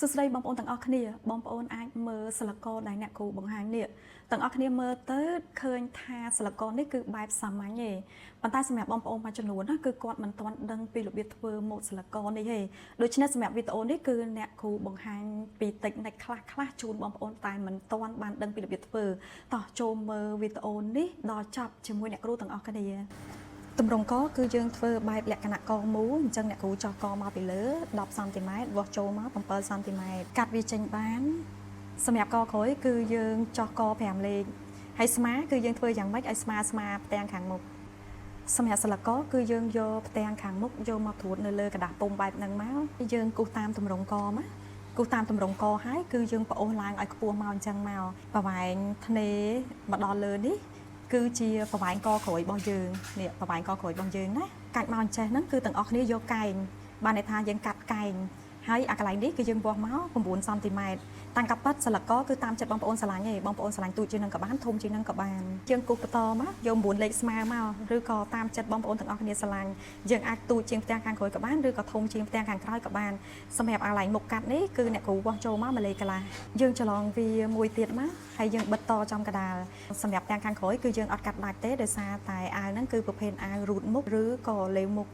សួស្តីបងប្អូនទាំងអស់គ្នាបងប្អូនអាចមើលសិលកដែលអ្នកគ្រូបង្ហាញនេះទាំងអស់គ្នាមើលទៅឃើញថាសិលកនេះគឺបែបសាមញ្ញទេប៉ុន្តែសម្រាប់បងប្អូនមួយចំនួនណាគឺគាត់មិនទាន់ដឹងពីរបៀបធ្វើម៉ូដសិលកនេះទេដូច្នេះសម្រាប់វីដេអូនេះគឺអ្នកគ្រូបង្ហាញពីតិចនិចខ្លះជូនបងប្អូនតែមិនទាន់បានដឹងពីរបៀបធ្វើតោះចូលមើលវីដេអូនេះដល់ចប់ជាមួយអ្នកគ្រូទាំងអស់គ្នាតម្រងកគឺយើងធ្វើបែបលក្ខណៈកមូលអញ្ចឹងអ្នកគ្រូចោះកមកពីលើ10សង់ទីម៉ែត្រវាស់ចូលមក7សង់ទីម៉ែត្រកាត់វាចេញបានសម្រាប់កក្រោយគឺយើងចោះក5លេខហើយស្មាគឺយើងធ្វើយ៉ាងម៉េចឲ្យស្មាផ្ទាំងខាងមុខសម្រាប់សិលកគឺយើងយកផ្ទាំងខាងមុខយកមកត្រួតនៅលើกระดาษពុំបែបហ្នឹងមកយើងគូសតាមតម្រងកមកគូសតាមតម្រងកហើយគឺយើងប្អូសឡើងឲ្យខ្ពស់មកអញ្ចឹងមកប្រវែងធ្នេមកដល់លើនេះគឺជាប្រវែងកក្រោយរបស់យើងនេះប្រវែងកក្រោយរបស់យើងណាកាច់មកអញ្ចេះហ្នឹងគឺទាំងអស់គ្នាយកកែងបានន័យថាយើងកាត់កែងហើយអាកន្លែងនេះគឺយើងវាស់មក9សង់ទីម៉ែត្រតាំងកាប៉ិតសិលកគឺតាមចិត្តបងប្អូនស្រឡាញ់ទេបងប្អូនស្រឡាញ់ទូចជាងនឹងក៏បានធំជាងនឹងក៏បានយើងគូសបន្តមកយក9លេខស្មើមកឬក៏តាមចិត្តបងប្អូនទាំងអស់គ្នាស្រឡាញ់យើងអាចទូចជាងផ្ទាំងខាងក្រោយក៏បានឬក៏ធំជាងផ្ទាំងខាងក្រោយក៏បានសម្រាប់អាកន្លែងមុខកាត់នេះគឺអ្នកគ្រូវាស់ចូលមក1លេខកន្លះយើងច្រឡងវាមួយទៀតមកហើយយើងបិទតចំកដាលសម្រាប់ផ្ទាំងខាងក្រោយគឺយើងអត់កាត់ដាច់ទេដោយសារតែអាវហ្នឹងគឺប្រភេទអាវរូតមុខឬក៏លេវមុខ